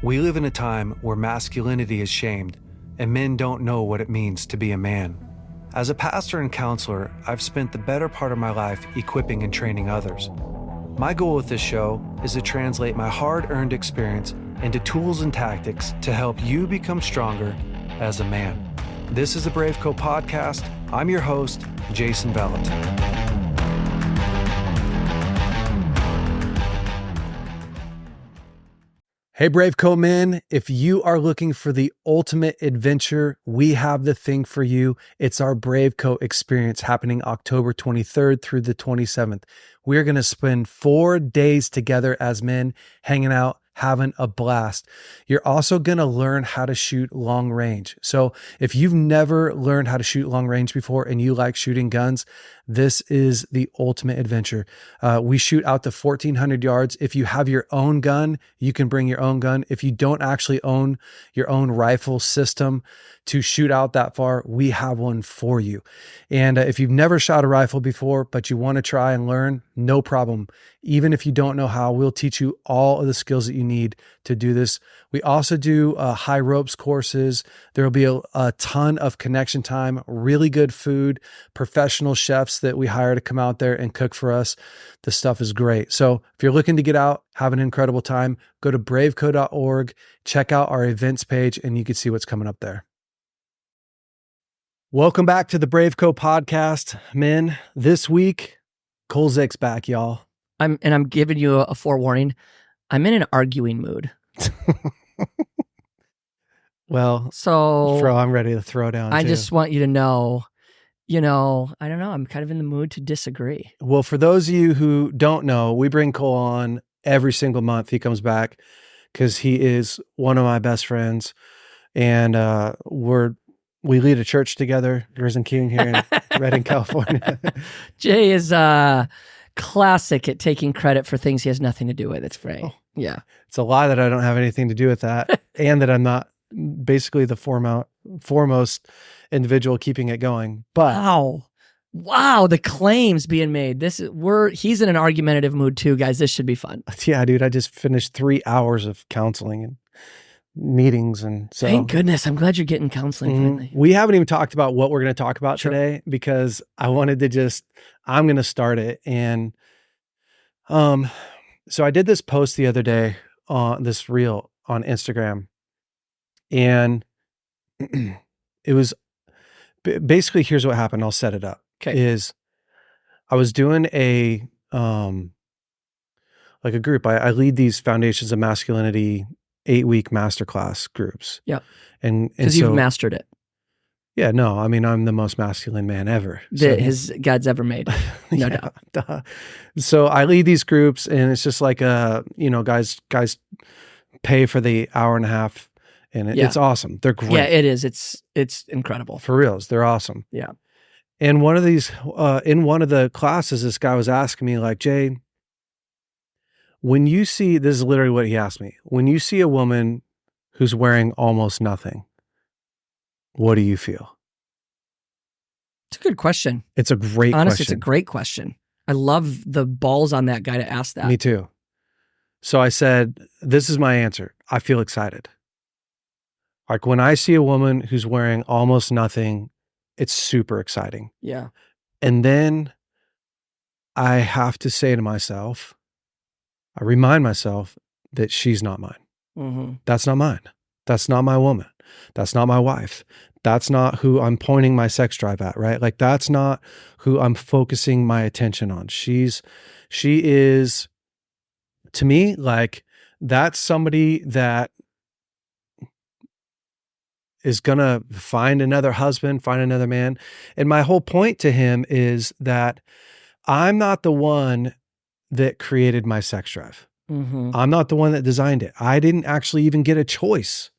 We live in a time where masculinity is shamed and men don't know what it means to be a man. As a pastor and counselor, I've spent the better part of my life equipping and training others. My goal with this show is to translate my hard-earned experience into tools and tactics to help you become stronger as a man. This is the BraveCo podcast. I'm your host, Jason Vallotton. Hey, BraveCo men, if you are looking for the ultimate adventure, we have the thing for you. It's our BraveCo experience happening October 23rd through the 27th. We're going to spend 4 days together as men, hanging out, having a blast. You're also going to learn how to shoot long range. So if you've never learned how to shoot long range before and you like shooting guns, this is the ultimate adventure. We shoot out to 1,400 yards. If you have your own gun, you can bring your own gun. If you don't actually own your own rifle system to shoot out that far, we have one for you. And if you've never shot a rifle before, but you want to try and learn, no problem. Even if you don't know how, we'll teach you all of the skills that you need to do this. We also do high ropes courses. There will be a ton of connection time, really good food, professional chefs that we hire to come out there and cook for us. The stuff is great. So if you're looking to get out, have an incredible time, go to braveco.org, check out our events page, and you can see what's coming up there. Welcome back to the BraveCo podcast, men. This week, Cole Zick's back, y'all. I'm giving you a forewarning. I'm in an arguing mood. Well, so I'm ready to throw down. I too. just want you to know, I don't know. I'm kind of in the mood to disagree. Well, for those of you who don't know, we bring Cole on every single month. He comes back because he is one of my best friends, and we lead a church together, Risen King here in Redding, California. Jay is classic at taking credit for things he has nothing to do with. It's great. Oh, yeah. It's a lie that I don't have anything to do with that, and that I'm not basically the foremost individual keeping it going. But wow, the claims being made. He's in an argumentative mood too, guys. This should be fun. Yeah, dude, I just finished 3 hours of counseling and meetings, and so thank goodness. I'm glad you're getting counseling finally. We haven't even talked about what we're going to talk about today, because I wanted to I'm going to start it. And so I did this post the other day on this reel on Instagram, and it was basically, here's what happened. I'll set it up. Okay. Is I was doing a group. I lead these Foundations of Masculinity 8-week masterclass groups. Yeah. And because you've mastered it. Yeah, no, I mean, I'm the most masculine man ever. That God's ever made. No doubt. Duh. So I lead these groups, and it's just like, guys pay for the hour and a half, and it's awesome. They're great. Yeah, it is. It's incredible. For reals. They're awesome. Yeah. And one of these, in one of the classes, this guy was asking me, like, Jay, when you see, this is literally what he asked me, when you see a woman who's wearing almost nothing, what do you feel? It's a good question. It's a great question. Honestly, it's a great question. I love the balls on that guy to ask that. Me too. So I said, this is my answer. I feel excited. Like when I see a woman who's wearing almost nothing, it's super exciting. Yeah. And then I have to say to myself, I remind myself that she's not mine. Mm-hmm. That's not mine. That's not my woman. That's not my wife. That's not who I'm pointing my sex drive at, right? Like that's not who I'm focusing my attention on. She is, to me, like that's somebody that is gonna find another husband, find another man. And my whole point to him is that I'm not the one that created my sex drive. Mm-hmm. I'm not the one that designed it. I didn't actually even get a choice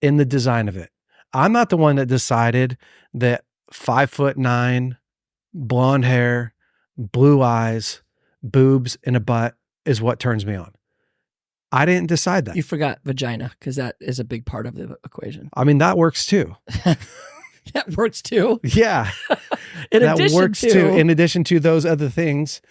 in the design of it. I'm not the one that decided that 5'9", blonde hair, blue eyes, boobs, and a butt is what turns me on. I didn't decide that. You forgot vagina, because that is a big part of the equation. I mean, that works too. That works too. Yeah. In addition to those other things,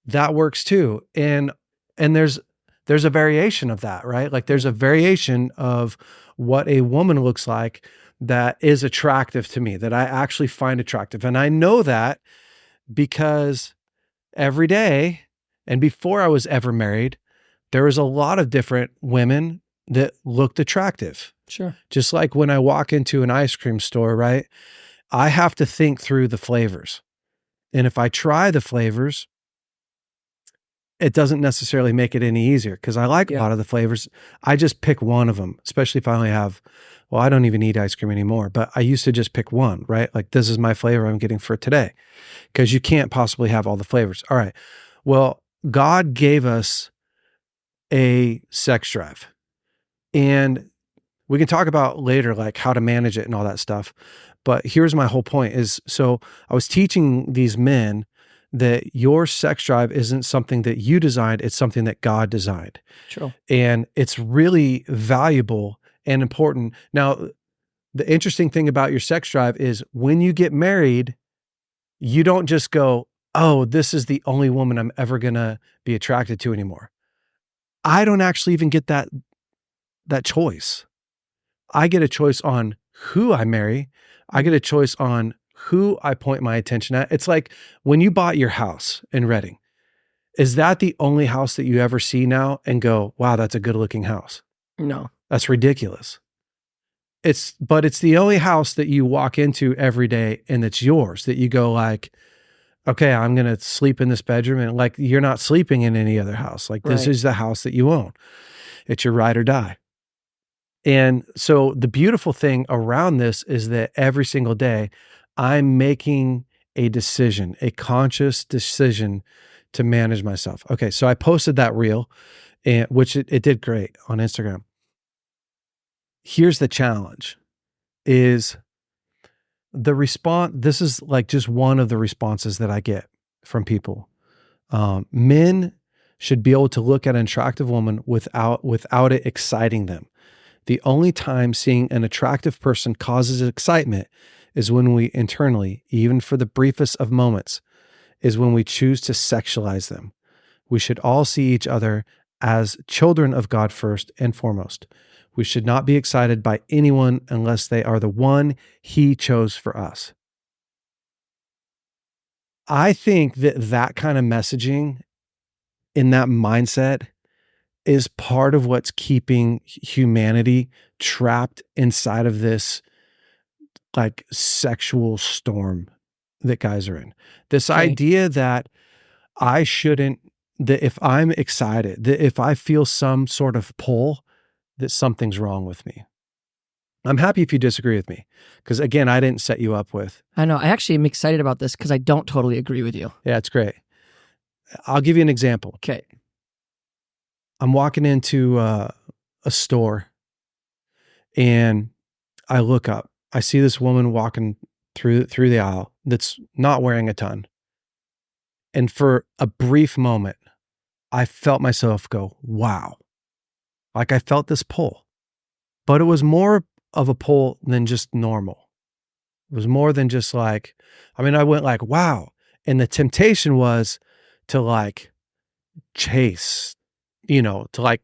that works too. And there's there's a variation of that, right? Like there's a variation of what a woman looks like that is attractive to me, that I actually find attractive. And I know that because every day, and before I was ever married, there was a lot of different women that looked attractive. Sure. Just like when I walk into an ice cream store, right? I have to think through the flavors. And if I try the flavors, it doesn't necessarily make it any easier because I like a lot of the flavors. I just pick one of them, especially if I only have, well, I don't even eat ice cream anymore, but I used to just pick one, right? Like this is my flavor I'm getting for today because you can't possibly have all the flavors. All right. Well, God gave us a sex drive, and we can talk about later, like how to manage it and all that stuff. But here's my whole point is, so I was teaching these men that your sex drive isn't something that you designed, it's something that God designed. True. And it's really valuable and important. Now, the interesting thing about your sex drive is when you get married, you don't just go, oh, this is the only woman I'm ever going to be attracted to anymore. I don't actually even get that choice. I get a choice on who I marry. I get a choice on who I point my attention at. It's like when you bought your house in Reading, is that the only house that you ever see now and go, wow, that's a good looking house? No. That's ridiculous. But it's the only house that you walk into every day and it's yours, that you go like, okay, I'm going to sleep in this bedroom, and like, you're not sleeping in any other house. Like this is the house that you own. It's your ride or die. And so the beautiful thing around this is that every single day I'm making a decision, a conscious decision to manage myself. Okay. So I posted that reel, and which it did great on Instagram. Here's the challenge is the response. This is like just one of the responses that I get from people. Men should be able to look at an attractive woman without it exciting them. The only time seeing an attractive person causes excitement is when we internally, even for the briefest of moments, is when we choose to sexualize them. We should all see each other as children of God first and foremost. We should not be excited by anyone unless they are the one He chose for us. I think that kind of messaging in that mindset is part of what's keeping humanity trapped inside of this like sexual storm that guys are in. This idea that that if I'm excited, that if I feel some sort of pull, that something's wrong with me. I'm happy if you disagree with me, because again, I didn't set you up with. I know. I actually am excited about this because I don't totally agree with you. Yeah, it's great. I'll give you an example. Okay. I'm walking into a store and I look up. I see this woman walking through the aisle that's not wearing a ton. And for a brief moment, I felt myself go, wow. Like I felt this pull. But it was more of a pull than just normal. It was more than just like, I went like, wow. And the temptation was to like chase, to like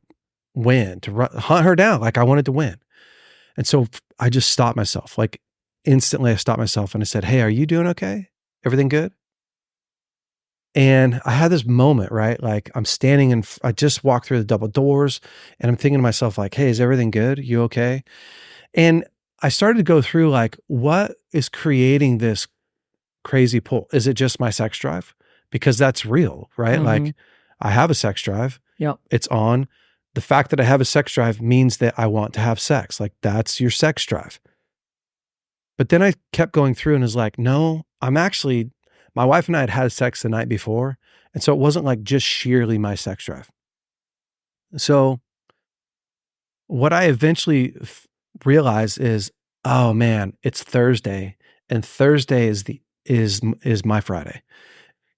win, to hunt her down. Like I wanted to win. And so I just stopped myself. Like instantly I stopped myself and I said, hey, are you doing okay? Everything good? And I had this moment, right? Like I'm standing and I just walked through the double doors and I'm thinking to myself like, hey, is everything good? You okay? And I started to go through like, what is creating this crazy pull? Is it just my sex drive? Because that's real, right? Mm-hmm. Like I have a sex drive. Yep. It's on. The fact that I have a sex drive means that I want to have sex. Like that's your sex drive. But then I kept going through and was like, no, my wife and I had sex the night before. And so it wasn't like just sheerly my sex drive. So what I eventually realized is, oh man, it's Thursday, and Thursday is my Friday.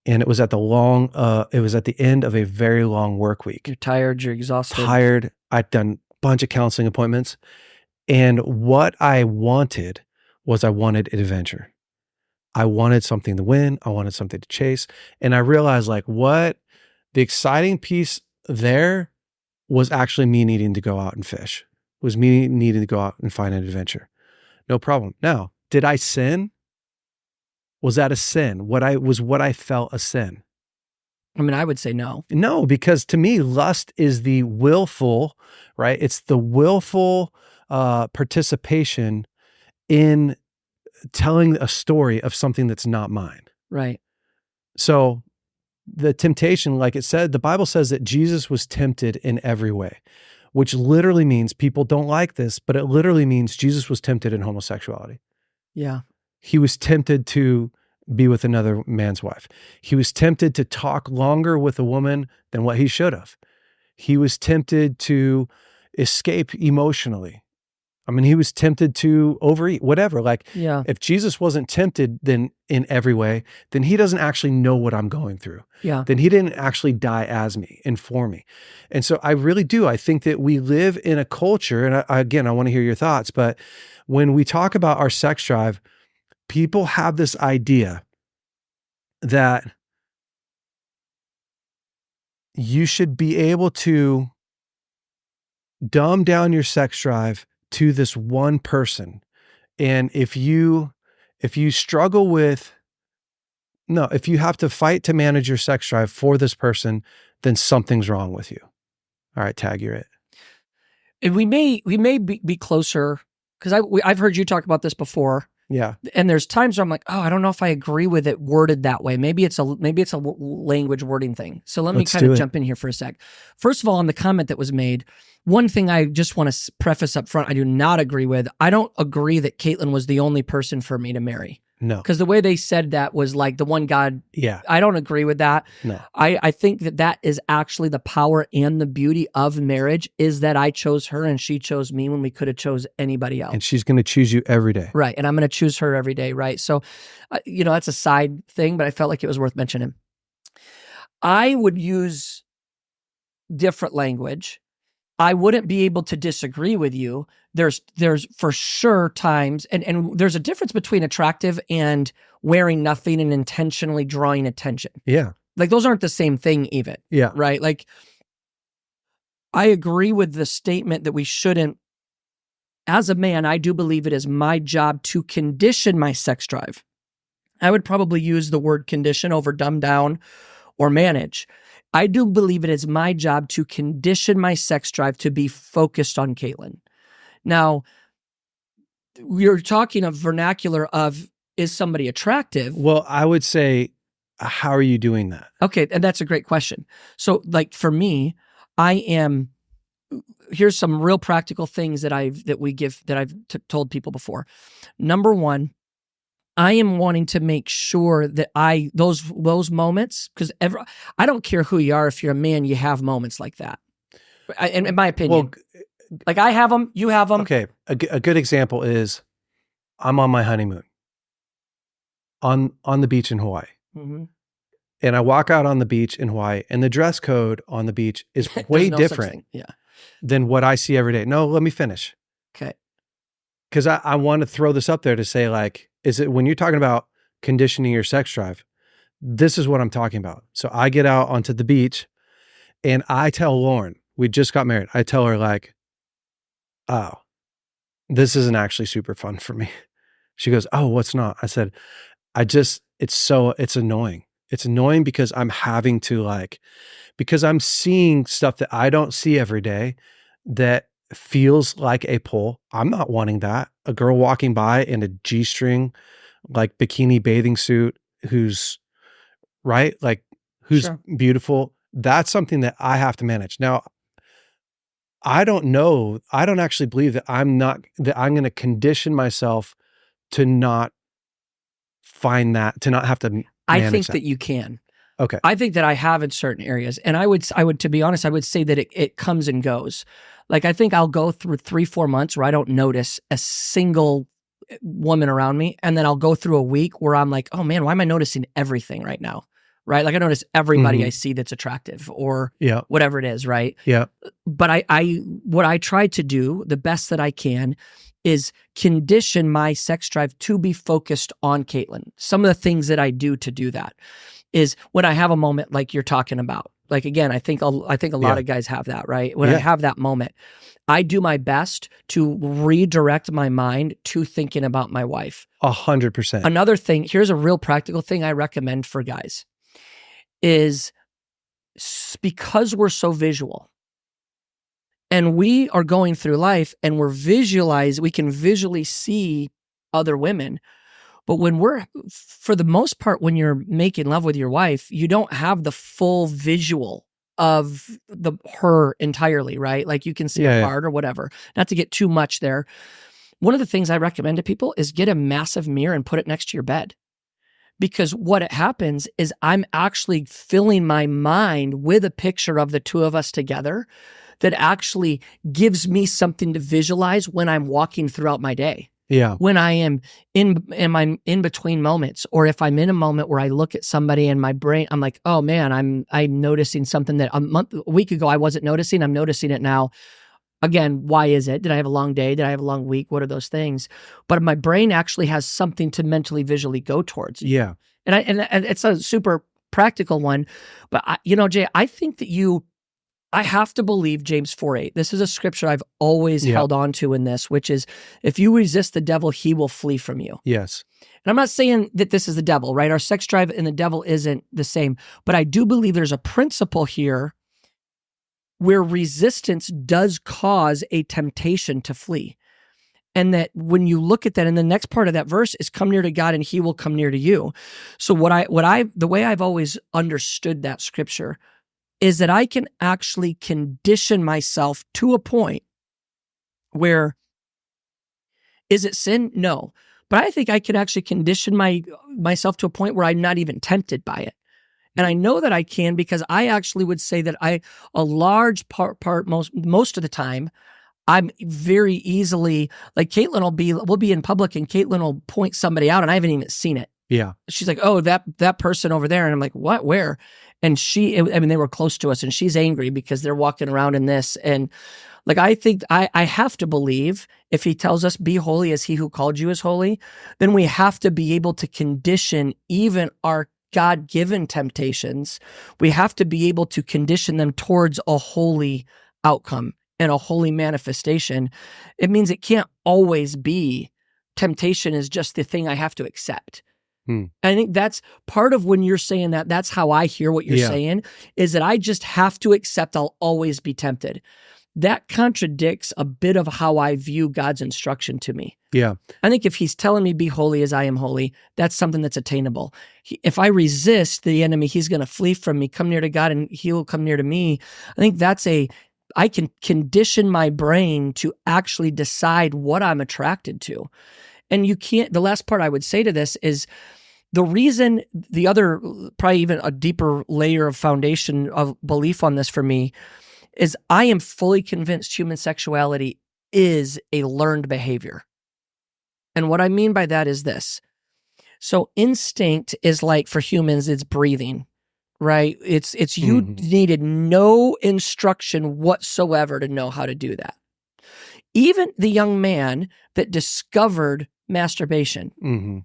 And it was at the end of a very long work week. You're tired, you're exhausted. Tired. I'd done a bunch of counseling appointments. And what I wanted adventure. I wanted something to win. I wanted something to chase. And I realized like what the exciting piece there was actually me needing to go out and fish, was me needing to go out and find an adventure. No problem. Now, did I sin? Was that a sin? What I felt a sin? I mean, I would say no. No, because to me, lust is the willful, right? It's the willful participation in telling a story of something that's not mine. Right. So the temptation, like it said, the Bible says that Jesus was tempted in every way, which literally means, people don't like this, but it literally means Jesus was tempted in homosexuality. Yeah. He was tempted to be with another man's wife. He was tempted to talk longer with a woman than what he should have. He was tempted to escape emotionally. I mean, he was tempted to overeat, whatever. Like, Yeah. if Jesus wasn't tempted then in every way, then he doesn't actually know what I'm going through. Yeah. Then he didn't actually die as me and for me. And so I really do. I think that we live in a culture, and I want to hear your thoughts, but when we talk about our sex drive, people have this idea that you should be able to dumb down your sex drive to this one person. And if you struggle with, no, if you have to fight to manage your sex drive for this person, then something's wrong with you. All right, Tag, you're it. And we may be closer, because I've heard you talk about this before. Yeah. And there's times where I'm like, oh, I don't know if I agree with it worded that way. Maybe it's a language wording thing. So let me kind of jump in here for a sec. First of all, on the comment that was made, one thing I just want to preface up front, I do not agree with. I don't agree that Caitlin was the only person for me to marry. No. Because the way they said that was like the one God. Yeah. I don't agree with that. No. I think that is actually the power and the beauty of marriage, is that I chose her and she chose me when we could have chose anybody else. And she's going to choose you every day. Right. And I'm going to choose her every day. Right. So, that's a side thing, but I felt like it was worth mentioning. I would use different language. I wouldn't be able to disagree with you. There's for sure times, and there's a difference between attractive and wearing nothing and intentionally drawing attention. Yeah. Like, those aren't the same thing even. Yeah. Right? Like, I agree with the statement that we shouldn't, as a man, I do believe it is my job to condition my sex drive. I would probably use the word condition over dumb down or manage. I do believe it is my job to condition my sex drive to be focused on Caitlin. Now, we're talking a vernacular of, is somebody attractive? Well, I would say, how are you doing that? Okay, and that's a great question. So, like, for me, here's some real practical things that I've told people before. Number one, I am wanting to make sure that those moments, because I don't care who you are. If you're a man, you have moments like that. In my opinion, like, I have them, you have them. Okay, a good example is, I'm on my honeymoon on the beach in Hawaii, and I walk out on the beach in Hawaii, and the dress code on the beach is way different than what I see every day. No, let me finish. Okay, because I want to throw this up there to say, like, is it when you're talking about conditioning your sex drive, this is what I'm talking about. So I get out onto the beach and I tell Lauren, we just got married. I tell her, like, oh, this isn't actually super fun for me. She goes, oh, what's not? I said, it's annoying. It's annoying because I'm having to, because I'm seeing stuff that I don't see every day that feels like a pull. I'm not wanting that. A girl walking by in a G-string, like, bikini bathing suit, who's right, like, who's sure. beautiful. That's something that I have to manage. Now, I don't know. I don't actually believe that I'm going to condition myself to not find that, to not have to manage I think that you can. Okay. I think that I have in certain areas. And I would, to be honest, I would say that it comes and goes. Like, I think I'll go through 3-4 months where I don't notice a single woman around me. And then I'll go through a week where I'm like, oh man, why am I noticing everything right now? Right? Like, I notice everybody I see that's attractive, or whatever it is. Right. Yeah. But what I try to do the best that I can is condition my sex drive to be focused on Caitlin. Some of the things that I do to do that is, when I have a moment like you're talking about, Like, again, I think a lot of guys have that, right? When I have that moment, I do my best to redirect my mind to thinking about my wife. 100%. Another thing, here's a real practical thing I recommend for guys, is because we're so visual and we are going through life and we can visually see other women. But for the most part, when you're making love with your wife, you don't have the full visual of her entirely, right? Like you can see a part or whatever. Not to get too much there. One of the things I recommend to people is get a massive mirror and put it next to your bed. Because what happens is I'm actually filling my mind with a picture of the two of us together that actually gives me something to visualize when I'm walking throughout my day. Yeah. When I am in between moments, or if I'm in a moment where I look at somebody and my brain, I'm like, oh man, I'm noticing something that a week ago I wasn't noticing. I'm noticing it now. Again, why is it? Did I have a long day? Did I have a long week? What are those things? But my brain actually has something to mentally, visually go towards. Yeah. And it's a super practical one. But Jay, I think that I have to believe James 4:8. This is a scripture I've always held on to in this, which is, if you resist the devil, he will flee from you. Yes. And I'm not saying that this is the devil, right? Our sex drive and the devil isn't the same. But I do believe there's a principle here where resistance does cause a temptation to flee. And that when you look at that, and the next part of that verse is, come near to God and he will come near to you. So the way I've always understood that scripture is that I can actually condition myself to a point where, is it sin? No. But I think I could actually condition myself to a point where I'm not even tempted by it. And I know that I can, because I actually would say that a large part most of the time, I'm very easily, like Caitlin we'll be in public and Caitlin will point somebody out and I haven't even seen it. Yeah. She's like, oh, that person over there. And I'm like, what, where? And they were close to us and she's angry because they're walking around in this. And like, I think I have to believe, if he tells us be holy as he who called you is holy, then we have to be able to condition even our God-given temptations. We have to be able to condition them towards a holy outcome and a holy manifestation. It means it can't always be temptation is just the thing I have to accept. I think that's part of when you're saying that, that's how I hear what you're saying, is that I just have to accept I'll always be tempted. That contradicts a bit of how I view God's instruction to me. Yeah. I think if he's telling me be holy as I am holy, that's something that's attainable. If I resist the enemy, he's going to flee from me. Come near to God and he will come near to me. I think I can condition my brain to actually decide what I'm attracted to. And the last part I would say to this is, the reason, the other, probably even a deeper layer of foundation of belief on this for me, is I am fully convinced human sexuality is a learned behavior. And what I mean by that is this. So instinct is like, for humans, it's breathing, right? It's you needed no instruction whatsoever to know how to do that. Even the young man that discovered masturbation,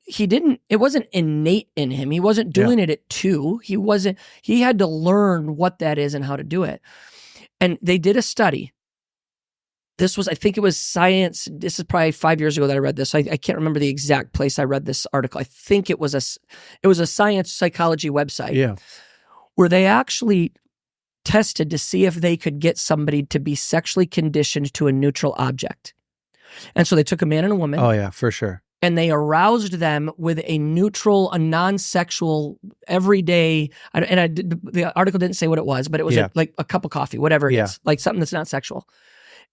it wasn't innate in him. He wasn't doing it at 2. He had to learn what that is and how to do it. And they did a study. I think it was Science. This is probably 5 years ago that I read this. I can't remember the exact place I read this article. I think it was a science psychology website. Yeah. Where they actually tested to see if they could get somebody to be sexually conditioned to a neutral object. And so they took a man and a woman. Oh yeah, for sure. And they aroused them with a neutral, a non-sexual, everyday, the article didn't say what it was, but it was like a cup of coffee, whatever it is, like something that's not sexual.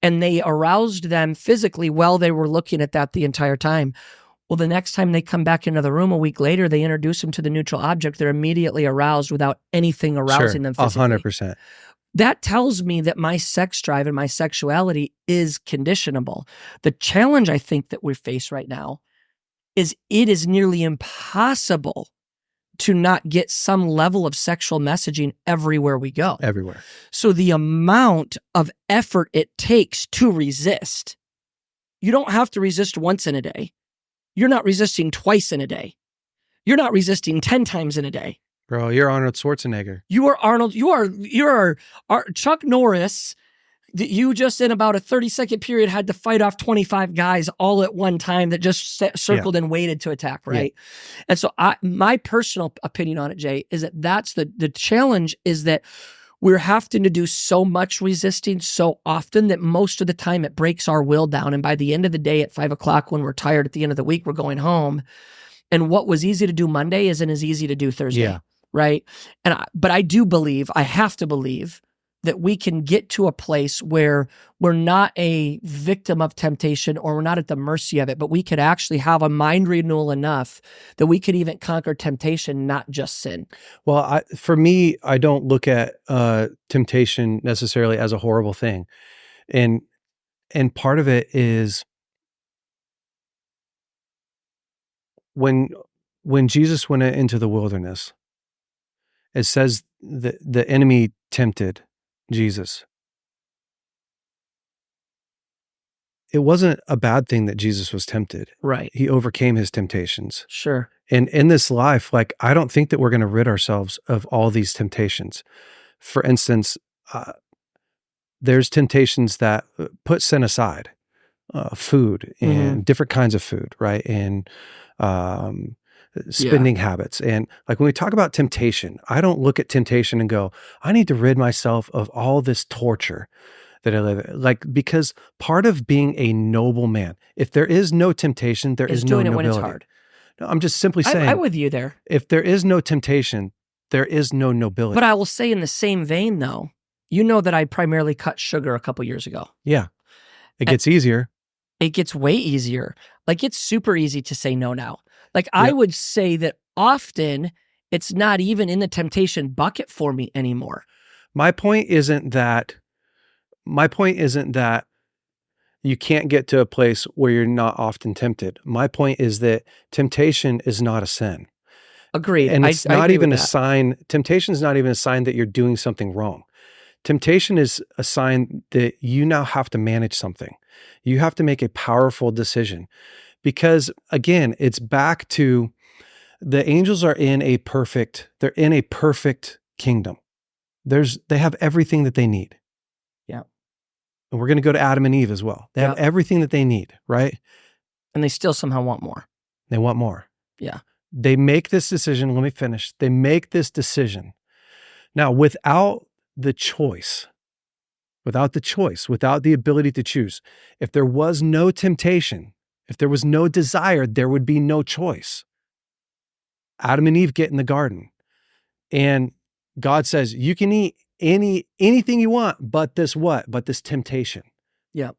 And they aroused them physically while they were looking at that the entire time. Well, the next time they come back into the room a week later, they introduce them to the neutral object. They're immediately aroused without anything arousing them physically. 100%. That tells me that my sex drive and my sexuality is conditionable. The challenge I think that we face right now is it is nearly impossible to not get some level of sexual messaging everywhere we go. Everywhere. So the amount of effort it takes to resist, you don't have to resist once in a day. You're not resisting twice in a day. You're not resisting 10 times in a day. Bro, you're Arnold Schwarzenegger. You are Arnold. You are Chuck Norris. You just in about a 30-second period had to fight off 25 guys all at one time that just circled and waited to attack, right? Yeah. And so my personal opinion on it, Jay, is that that's the challenge, is that we're having to do so much resisting so often that most of the time it breaks our will down. And by the end of the day at 5 o'clock, when we're tired at the end of the week, we're going home. And what was easy to do Monday isn't as easy to do Thursday. Yeah. Right. But I do believe, I have to believe, that we can get to a place where we're not a victim of temptation, or we're not at the mercy of it, but we could actually have a mind renewal enough that we could even conquer temptation, not just sin. Well, for me, I don't look at temptation necessarily as a horrible thing. And part of it is when Jesus went into the wilderness, it says the enemy tempted Jesus. It wasn't a bad thing that Jesus was tempted. Right. He overcame his temptations. Sure. And in this life, like, I don't think that we're going to rid ourselves of all these temptations. For instance, there's temptations that put sin aside, food and different kinds of food, right? And spending habits. And like, when we talk about temptation, I don't look at temptation and go, I need to rid myself of all this torture that I live in. Like, because part of being a noble man, if there is no temptation, there is no nobility. Doing it when it's hard. No, I'm just simply saying, I'm with you there. If there is no temptation, there is no nobility. But I will say, in the same vein, though, you know that I primarily cut sugar a couple years ago. Yeah. It gets easier. It gets way easier. Like, it's super easy to say no now. Like, I would say that often it's not even in the temptation bucket for me anymore. My point isn't that you can't get to a place where you're not often tempted. My point is that temptation is not a sin. Agreed. And it's not even a sign. Temptation is not even a sign that you're doing something wrong. Temptation is a sign that you now have to manage something. You have to make a powerful decision. Because again, it's back to the angels are in a perfect kingdom. They have everything that they need. Yeah. And we're going to go to Adam and Eve as well. They have everything that they need, right? And they still somehow want more. They want more. Yeah. They make this decision. Let me finish. They make this decision. Now, without the ability to choose, if there was no temptation, if there was no desire, there would be no choice. Adam and Eve get in the garden, and God says, you can eat anything you want, but this what? But this temptation. Yeah.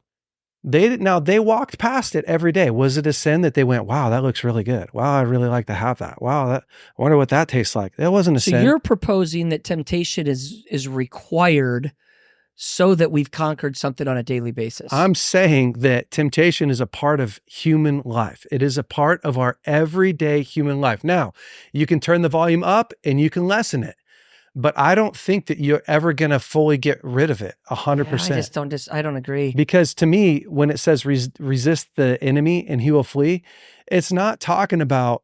They walked past it every day. Was it a sin that they went, wow, that looks really good. Wow, I'd really like to have that. Wow, I wonder what that tastes like. That wasn't a sin. So you're proposing that temptation is required so that we've conquered something on a daily basis. I'm saying that temptation is a part of human life. It is a part of our everyday human life. Now, you can turn the volume up and you can lessen it, but I don't think that you're ever going to fully get rid of it 100%. I don't agree. Because to me, when it says resist the enemy and he will flee, it's not talking about,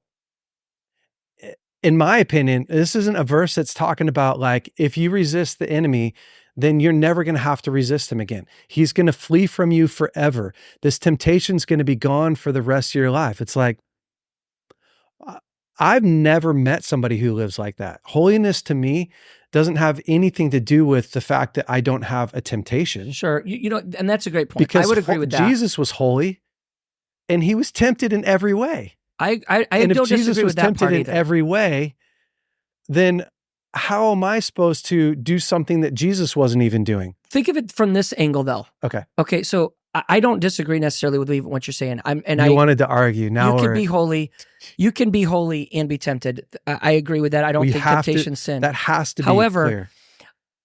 in my opinion, this isn't a verse that's talking about like, if you resist the enemy, then you're never going to have to resist him again. He's going to flee from you forever. This temptation's going to be gone for the rest of your life. It's like, I've never met somebody who lives like that. Holiness to me doesn't have anything to do with the fact that I don't have a temptation. Sure. You know, and that's a great point. Because I would agree with that. Jesus was holy and he was tempted in every way. I and don't if Jesus disagree was with that tempted part in either. every way, then how am I supposed to do something that Jesus wasn't even doing? Think of it from this angle, though. Okay. So I don't disagree necessarily with what you're saying. I wanted to argue. Now you can be holy. You can be holy and be tempted. I agree with that. I don't think temptation's sin. That has to be However, clear.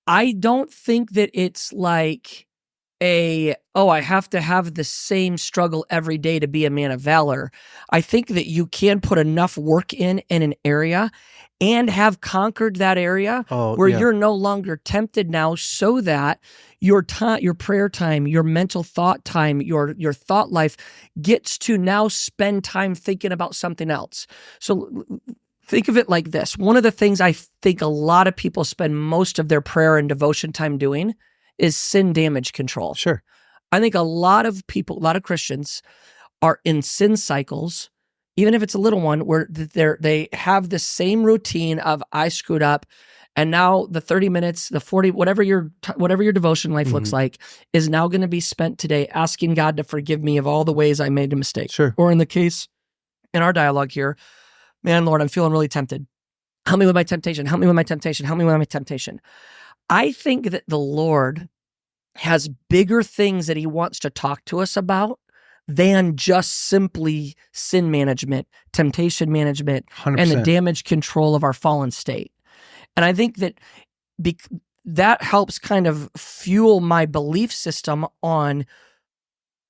I don't think that it's like I have to have the same struggle every day to be a man of valor. I think that you can put enough work in an area and have conquered that area where you're no longer tempted now, so that your prayer time, your mental thought time, your thought life gets to now spend time thinking about something else. So Think of it like this. One of the things I think a lot of people spend most of their prayer and devotion time doing is sin damage control. Sure. I think a lot of people, a lot of Christians are in sin cycles, even if it's a little one, where they have the same routine of I screwed up, and now the 30 minutes, the 40, whatever your devotion life looks like, is now going to be spent today asking God to forgive me of all the ways I made a mistake. Sure. Or in the case, in our dialogue here, man, Lord, I'm feeling really tempted. Help me with my temptation. Help me with my temptation. Help me with my temptation. I think that the Lord has bigger things that he wants to talk to us about than just simply sin management, temptation management, 100%. and the damage control of our fallen state. And I think that that helps kind of fuel my belief system on,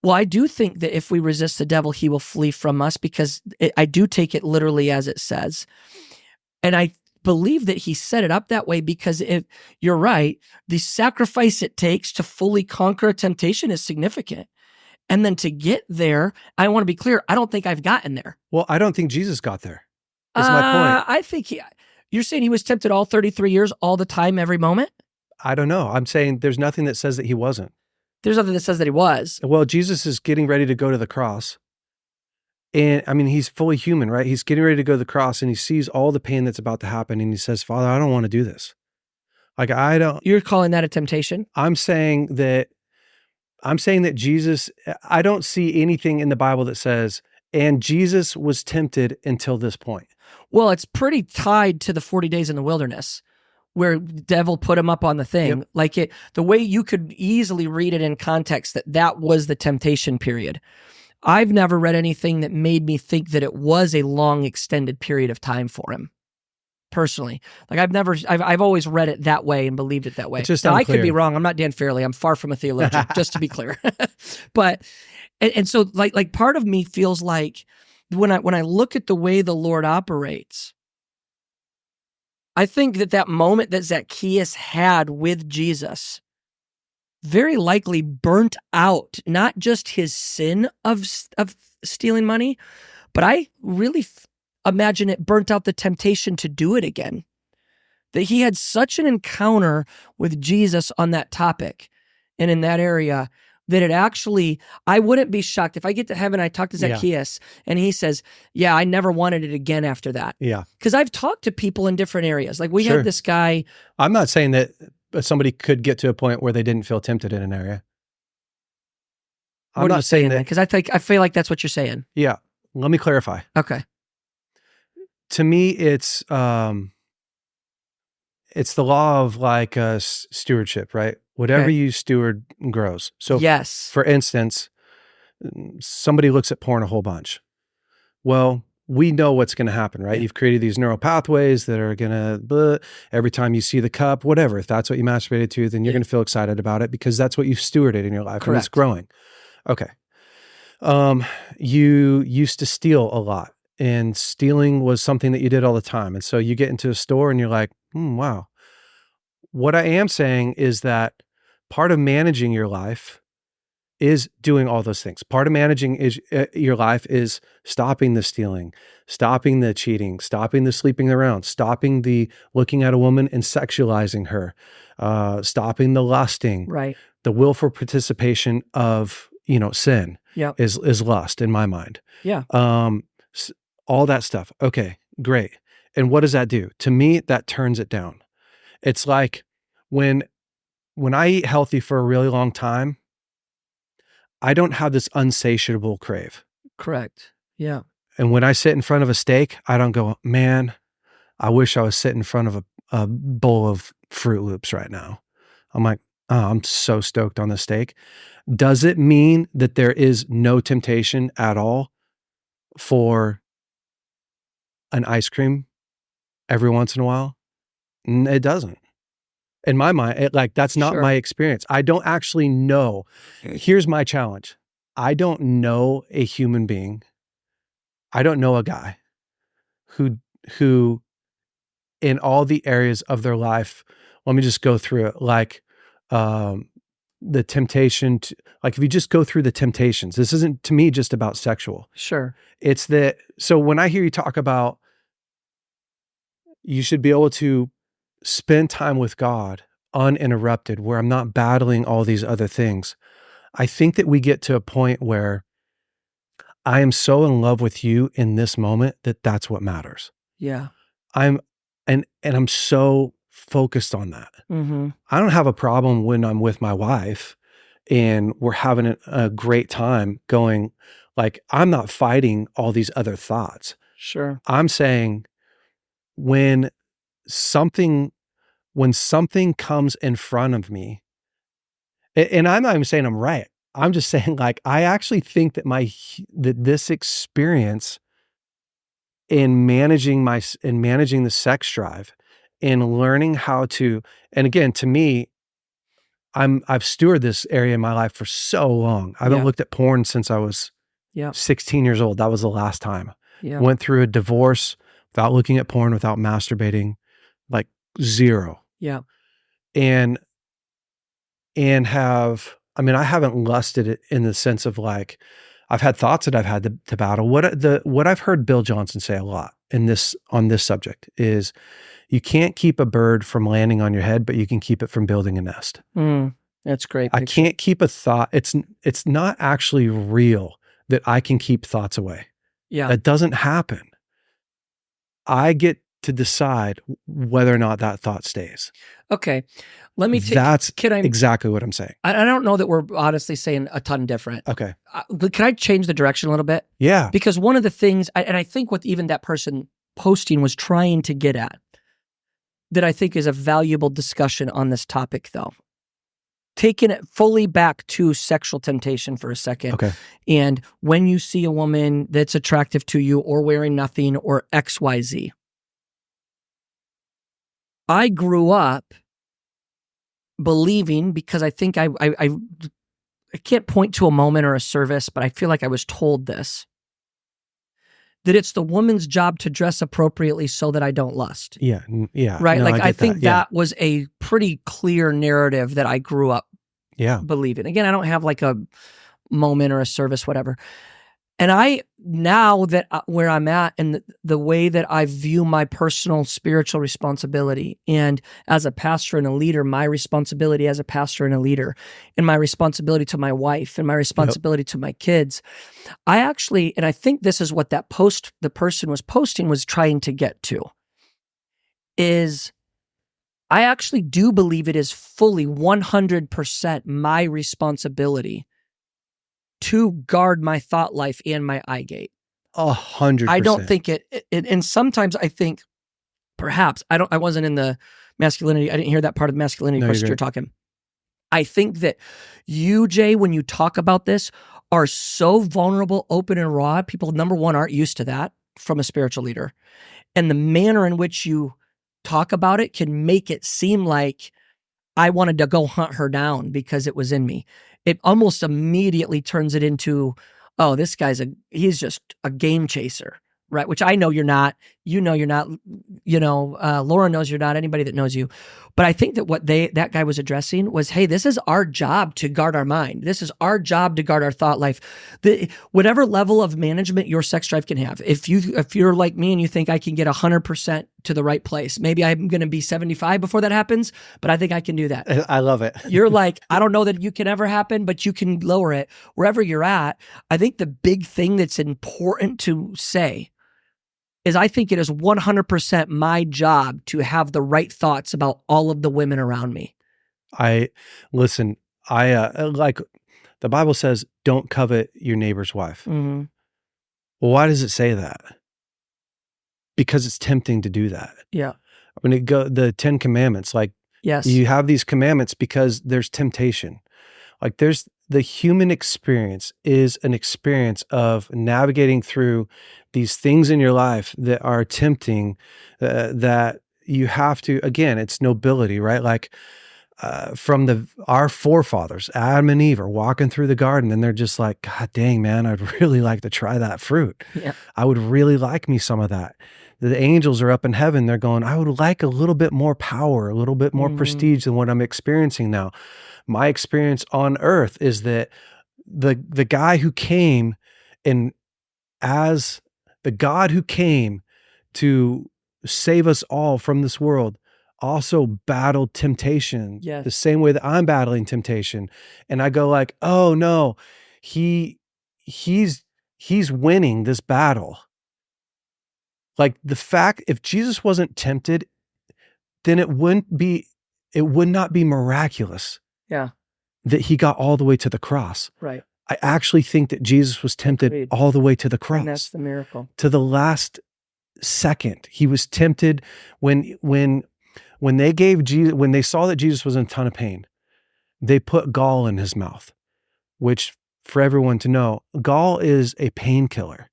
well, I do think that if we resist the devil, he will flee from us, because I do take it literally as it says. And I believe that he set it up that way because if you're right, the sacrifice it takes to fully conquer a temptation is significant. And then to get there, I want to be clear, I don't think I've gotten there. Well, I don't think Jesus got there. That's my point. I think you're saying he was tempted all 33 years, all the time, every moment? I don't know. I'm saying there's nothing that says that he wasn't. There's nothing that says that he was. Well, Jesus is getting ready to go to the cross. And I mean, he's fully human, right? He's getting ready to go to the cross, and he sees all the pain that's about to happen. And he says, Father, I don't want to do this. Like, I don't. You're calling that a temptation? I'm saying that Jesus, I don't see anything in the Bible that says, and Jesus was tempted until this point. Well, it's pretty tied to the 40 days in the wilderness, where the devil put him up on the thing. Yep. Like the way you could easily read it in context, that was the temptation period. I've never read anything that made me think that it was a long, extended period of time for him. Personally, like I've always read it that way and believed it that way. It's just now, I unclear. could be wrong. I'm not Dan Fairley. I'm far from a theologian, just to be clear. But and so like part of me feels like when I look at the way the Lord operates, I think that moment that Zacchaeus had with Jesus very likely burnt out not just his sin of stealing money, but I really imagine it burnt out the temptation to do it again. That he had such an encounter with Jesus on that topic and in that area that it actually, I wouldn't be shocked if I get to heaven, I talk to Zacchaeus and he says, yeah, I never wanted it again after that. Yeah. Because I've talked to people in different areas. Like we had this guy. I'm not saying that somebody could get to a point where they didn't feel tempted in an area. I'm not saying that. Because I feel like that's what you're saying. Yeah. Let me clarify. Okay. To me, it's the law of like stewardship, right? Whatever you steward grows. So yes. For instance, somebody looks at porn a whole bunch. Well, we know what's going to happen, right? Yeah. You've created these neural pathways that are going to, every time you see the cup, whatever, if that's what you masturbated to, then you're going to feel excited about it because that's what you've stewarded in your life. Correct. And it's growing. Okay. You used to steal a lot. And stealing was something that you did all the time. And so you get into a store and you're like, wow. What I am saying is that part of managing your life is doing all those things. Part of managing your life is stopping the stealing, stopping the cheating, stopping the sleeping around, stopping the looking at a woman and sexualizing her, stopping the lusting. Right. The willful participation of, sin is lust in my mind. Yeah. All that stuff. Okay, great. And what does that do? To me, that turns it down. It's like when I eat healthy for a really long time, I don't have this unsatiable crave. Correct. Yeah. And when I sit in front of a steak, I don't go, man, I wish I was sitting in front of a bowl of Fruit Loops right now. I'm like, oh, I'm so stoked on the steak. Does it mean that there is no temptation at all for an ice cream every once in a while? It doesn't. In my mind, that's not my experience. I don't actually know. Here's my challenge. I don't know a human being. I don't know a guy who in all the areas of their life, let me just go through it, like the temptation to, like if you just go through the temptations, this isn't to me just about sexual. Sure. It's that, so when I hear you talk about You should be able to spend time with God uninterrupted, where I'm not battling all these other things. I think that we get to a point where I am so in love with you in this moment that that's what matters. Yeah. I'm and I'm so focused on that. Mm-hmm. I don't have a problem when I'm with my wife and we're having a great time going, like, I'm not fighting all these other thoughts. Sure. I'm saying when something comes in front of me, and I'm not even saying I'm right. I'm just saying, like, I actually think that that this experience in managing the sex drive and learning how to, and again, to me, I've stewarded this area in my life for so long. I haven't looked at porn since I was 16 years old. That was the last time. Yeah. Went through a divorce without looking at porn, without masturbating, like zero. Yeah. And I haven't lusted it in the sense of, like, I've had thoughts that I've had to battle. What I've heard Bill Johnson say a lot on this subject is, you can't keep a bird from landing on your head, but you can keep it from building a nest. That's great. I can't keep a thought. It's not actually real that I can keep thoughts away. Yeah. That doesn't happen. I get to decide whether or not that thought stays. Okay. Let me take, That's exactly what I'm saying. I don't know that we're honestly saying a ton different. Okay. Can I change the direction a little bit? Yeah. Because one of the things, and I think what even that person posting was trying to get at, that I think is a valuable discussion on this topic, though, taking it fully back to sexual temptation for a second. Okay. And when you see a woman that's attractive to you or wearing nothing or XYZ, I grew up believing, because I think I can't point to a moment or a service, but I feel like I was told this, that it's the woman's job to dress appropriately so that I don't lust. Yeah. Yeah. Right. No, like, I think that was a pretty clear narrative that I grew up believing. Again, I don't have like a moment or a service, whatever. And now that where I'm at and the way that I view my personal spiritual responsibility, and as a pastor and a leader, my responsibility as a pastor and a leader, and my responsibility to my wife and my responsibility to my kids, I actually, and I think this is what the person was posting was trying to get to, is I actually do believe it is fully 100% my responsibility to guard my thought life and my eye gate. 100%. I don't think and sometimes I think perhaps, I wasn't in the masculinity, I didn't hear that part of the masculinity question you're talking. I think that you, Jay, when you talk about this, are so vulnerable, open, and raw. People, number one, aren't used to that from a spiritual leader. And the manner in which you talk about it can make it seem like I wanted to go hunt her down because it was in me. It almost immediately turns it into, oh, this he's just a game chaser, right? Which I know you're not. You know you're not. Laura knows you're not. Anybody that knows you. But I think that what that guy was addressing was, hey, this is our job to guard our mind. This is our job to guard our thought life. Whatever level of management your sex drive can have. If you're like me and you think I can get 100% to the right place, maybe I'm going to be 75 before that happens, but I think I can do that. I love it. You're like, I don't know that you can ever happen, but you can lower it wherever you're at. I think the big thing that's important to say is I think it is 100% my job to have the right thoughts about all of the women around me. Like the Bible says, don't covet your neighbor's wife. Mm-hmm. Well, why does it say that? Because it's tempting to do that. Yeah. When the 10 commandments, like, yes, you have these commandments because there's temptation. Like, the human experience is an experience of navigating through these things in your life that are tempting, that you have to, again, it's nobility, right? Like, our forefathers, Adam and Eve, are walking through the garden and they're just like, God dang, man, I'd really like to try that fruit. Yeah. I would really like me some of that. The angels are up in heaven. They're going, I would like a little bit more power, a little bit more prestige than what I'm experiencing now. My experience on earth is that the guy who came, and as the God who came to save us all from this world, also battled temptation Yes. the same way that I'm battling temptation. And I go like, oh no, he's winning this battle. Like the fact, if Jesus wasn't tempted, then it would not be miraculous Yeah. that he got all the way to the cross. Right. I actually think that Jesus was tempted Agreed. all the way to the cross. And that's the miracle. To the last second. He was tempted when they gave Jesus, when they saw that Jesus was in a ton of pain, they put gall in his mouth, which for everyone to know, gall is a painkiller.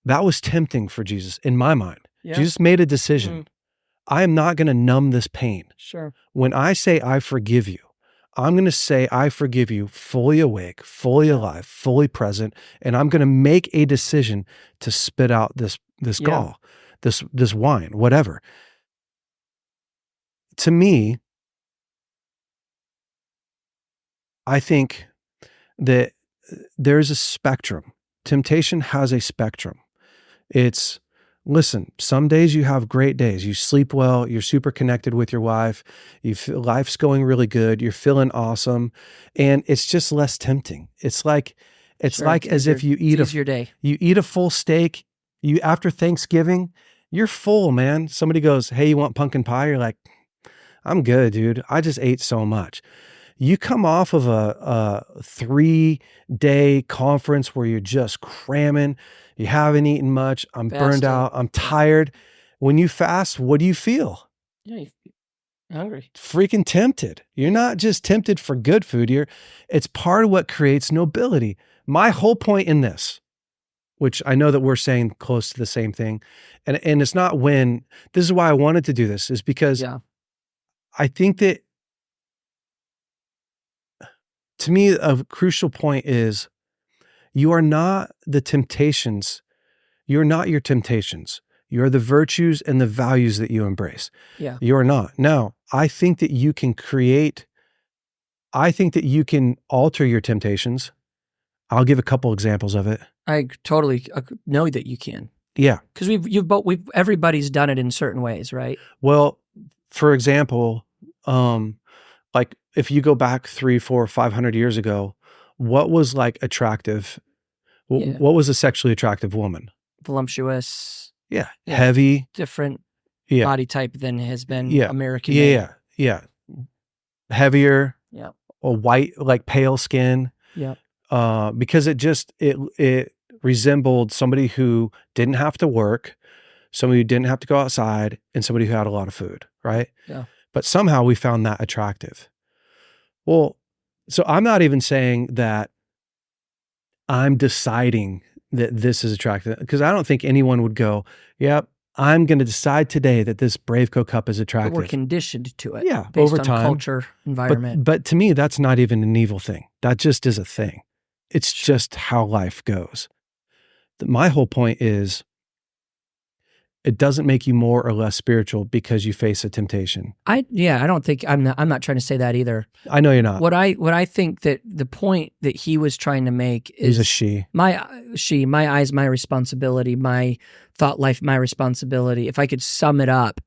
That was tempting for Jesus in my mind. Yeah. Jesus made a decision. I am not going to numb this pain. Sure. When I say I forgive you, I'm going to say I forgive you fully awake, fully alive, fully present, and I'm going to make a decision to spit out this gall, this wine, whatever. To me, I think that there's a spectrum. Temptation has a spectrum. Listen, some days you have great days. You sleep well. You're super connected with your wife. You feel life's going really good. You're feeling awesome. And it's just less tempting. It's like as if you eat a full steak. After Thanksgiving, you're full, man. Somebody goes, hey, you want pumpkin pie? You're like, I'm good, dude. I just ate so much. You come off of a 3-day conference where you're just cramming. You haven't eaten much. I'm burned out. I'm tired. When you fast, what do you feel? Yeah, you're hungry. Freaking tempted. You're not just tempted for good food. It's part of what creates nobility. My whole point in this, which I know that we're saying close to the same thing, and it's not when, this is why I wanted to do this, is because I think that, to me, a crucial point is you are not the temptations. You're not your temptations. You're the virtues and the values that you embrace. Yeah. You're not. Now, I think that you can alter your temptations. I'll give a couple examples of it. I totally know that you can. Yeah. Because everybody's done it in certain ways, right? Well, for example, like if you go back 300, 400, 500 years ago, what was like attractive? What was a sexually attractive woman? Voluptuous. Yeah. Heavy. Different body type than has been American. Yeah. Heavier. Yeah. Or white, like pale skin. Yeah. Because it resembled somebody who didn't have to work, somebody who didn't have to go outside, and somebody who had a lot of food, right? Yeah. But somehow we found that attractive. Well, so I'm not even saying that I'm deciding that this is attractive, because I don't think anyone would go, yep, I'm going to decide today that this BraveCo cup is attractive. But we're conditioned to it. Yeah, based over on time. Culture, environment. But to me, that's not even an evil thing. That just is a thing. It's just how life goes. My whole point is, it doesn't make you more or less spiritual because you face a temptation. I don't think, I'm not trying to say that either. I know you're not. What I think that the point that he was trying to make is, He's a she. My eyes, my responsibility, my thought life, my responsibility. If I could sum it up,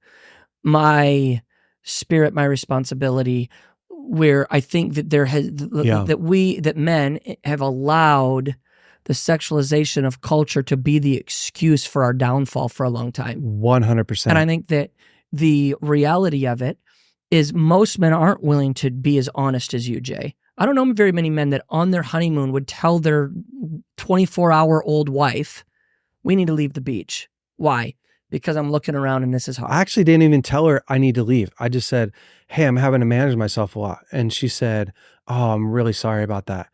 my spirit, my responsibility, where I think that that men have allowed the sexualization of culture to be the excuse for our downfall for a long time. 100%. And I think that the reality of it is most men aren't willing to be as honest as you, Jay. I don't know very many men that on their honeymoon would tell their 24-hour-old wife, we need to leave the beach. Why? Because I'm looking around and this is hard. I actually didn't even tell her I need to leave. I just said, hey, I'm having to manage myself a lot. And she said, oh, I'm really sorry about that.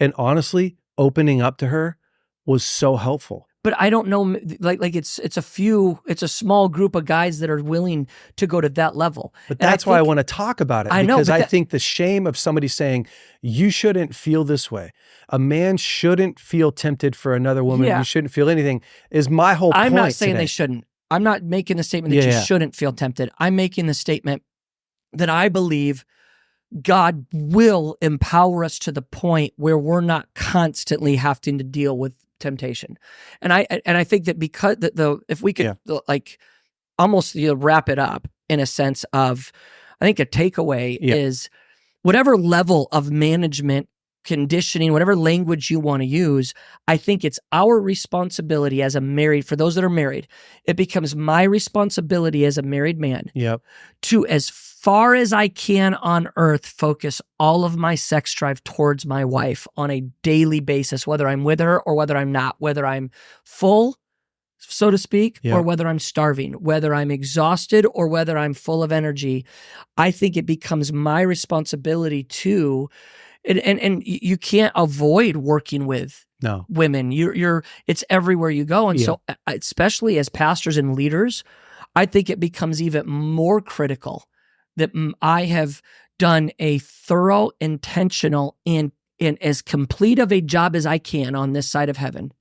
And honestly, opening up to her was so helpful. But I don't know, like it's a small group of guys that are willing to go to that level. But that's why I want to talk about it. Because I think the shame of somebody saying, you shouldn't feel this way. A man shouldn't feel tempted for another woman. Yeah. You shouldn't feel anything is my whole point. I'm not saying today. They shouldn't. I'm not making the statement that you shouldn't feel tempted. I'm making the statement that I believe God will empower us to the point where we're not constantly having to deal with temptation. And I think that because if we could like almost wrap it up in a sense of, I think a takeaway is whatever level of management, conditioning, whatever language you want to use, I think it's our responsibility as for those that are married, it becomes my responsibility as a married man to, as far as I can on earth, focus all of my sex drive towards my wife on a daily basis, whether I'm with her or whether I'm not, whether I'm full, so to speak, or whether I'm starving, whether I'm exhausted or whether I'm full of energy. I think it becomes my responsibility to, and you can't avoid working with women. It's everywhere you go. And so especially as pastors and leaders, I think it becomes even more critical that I have done a thorough, intentional, and as complete of a job as I can on this side of heaven.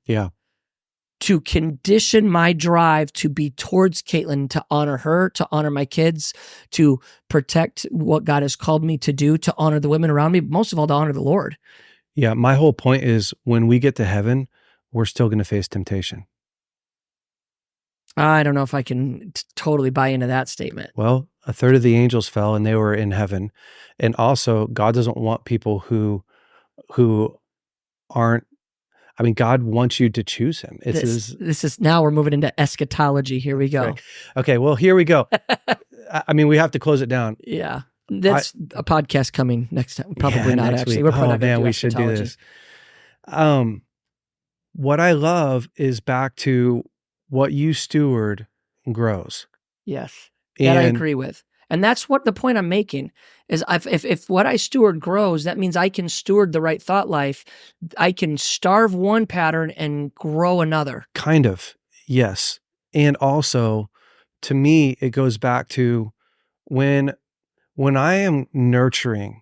To condition my drive to be towards Caitlin, to honor her, to honor my kids, to protect what God has called me to do, to honor the women around me, but most of all, to honor the Lord. Yeah, my whole point is when we get to heaven, we're still going to face temptation. I don't know if I can totally buy into that statement. Well, a third of the angels fell and they were in heaven. And also, God doesn't want people who aren't, I mean, God wants you to choose him. This is now we're moving into eschatology. Here we go. Right. Okay, well, here we go. I mean, we have to close it down. Yeah. That's a podcast coming next time. Probably not, actually. We're probably man, we should do this. What I love is back to what you steward grows. Yes. That I agree with. And that's what the point I'm making is if what I steward grows, that means I can steward the right thought life. I can starve one pattern and grow another. Kind of, yes. And also, to me, it goes back to when I am nurturing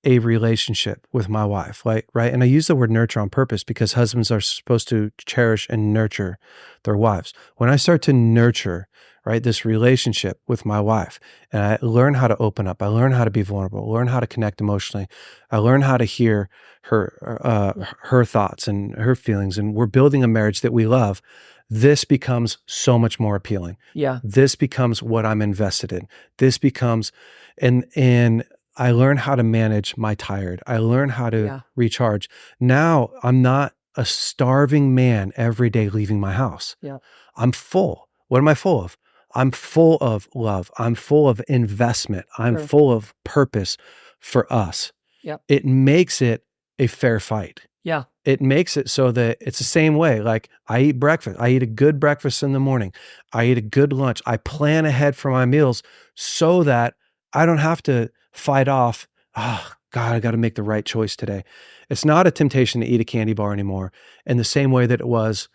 a relationship with my wife, right? And I use the word nurture on purpose because husbands are supposed to cherish and nurture their wives. When I start to nurture, right, this relationship with my wife, and I learn how to open up, I learn how to be vulnerable, learn how to connect emotionally, I learn how to hear her thoughts and her feelings, and we're building a marriage that we love. This becomes so much more appealing. Yeah. This becomes what I'm invested in. This becomes, and I learn how to manage my tired. I learn how to recharge. Now I'm not a starving man every day leaving my house. Yeah. I'm full. What am I full of? I'm full of love. I'm full of investment. I'm full of purpose for us. Yep. It makes it a fair fight. Yeah. It makes it so that it's the same way. Like I eat breakfast. I eat a good breakfast in the morning. I eat a good lunch. I plan ahead for my meals so that I don't have to fight off, oh God, I got to make the right choice today. It's not a temptation to eat a candy bar anymore in the same way that it was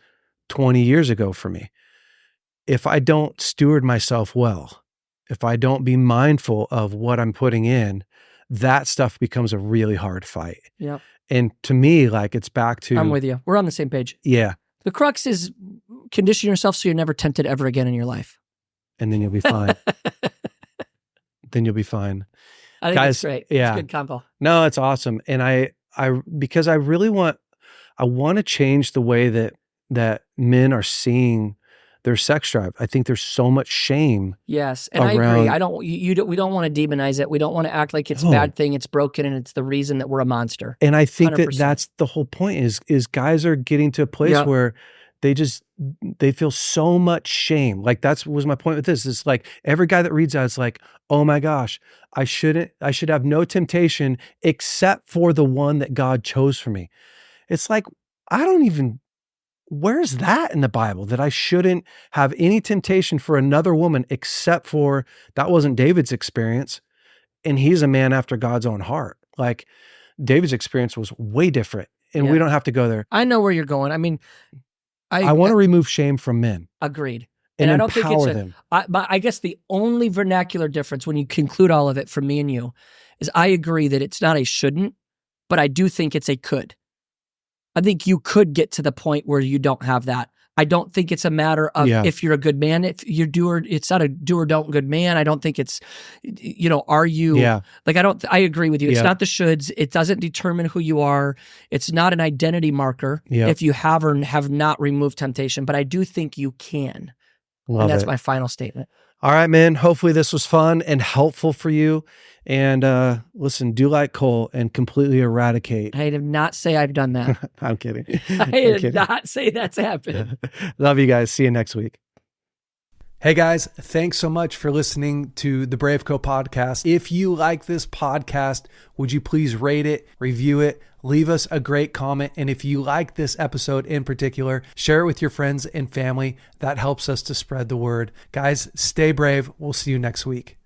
20 years ago for me. If I don't steward myself well, if I don't be mindful of what I'm putting in, that stuff becomes a really hard fight. Yeah. And to me, like it's back to... I'm with you. We're on the same page. Yeah. The crux is condition yourself so you're never tempted ever again in your life. And then you'll be fine. Then you'll be fine. I think that's great. Yeah. It's a good combo. No, it's awesome. And because I really want to change the way that men are seeing their sex drive. I think there's so much shame. Yes. And I agree. We don't want to demonize it. We don't want to act like it's a bad thing. It's broken and it's the reason that we're a monster. And I think 100%. That's the whole point is guys are getting to a place where they feel so much shame. Like that was my point with this. It's like every guy that reads that is like, oh my gosh, I should have no temptation except for the one that God chose for me. It's like, where's that in the Bible that I shouldn't have any temptation for another woman except for that wasn't David's experience. And he's a man after God's own heart. Like David's experience was way different and we don't have to go there. I know where you're going. I mean, I want to remove shame from men. Agreed. And I don't empower think them. I guess the only vernacular difference when you conclude all of it from me and you is I agree that it's not a shouldn't, but I do think it's a could. I think you could get to the point where you don't have that. I don't think it's a matter of Yeah. if you're a good man. If you're it's not a do or don't good man. I don't think it's, are you, like, I agree with you. It's not the shoulds. It doesn't determine who you are. It's not an identity marker if you have or have not removed temptation, but I do think you can. Love and that's it. my final statement. All right, man. Hopefully this was fun and helpful for you. And listen, do like Cole and completely eradicate. I did not say I've done that. I'm kidding. I did not say that's happened. Love you guys. See you next week. Hey guys, thanks so much for listening to the BraveCo podcast. If you like this podcast, would you please rate it, review it, leave us a great comment. And if you like this episode in particular, share it with your friends and family. That helps us to spread the word. Guys, stay brave. We'll see you next week.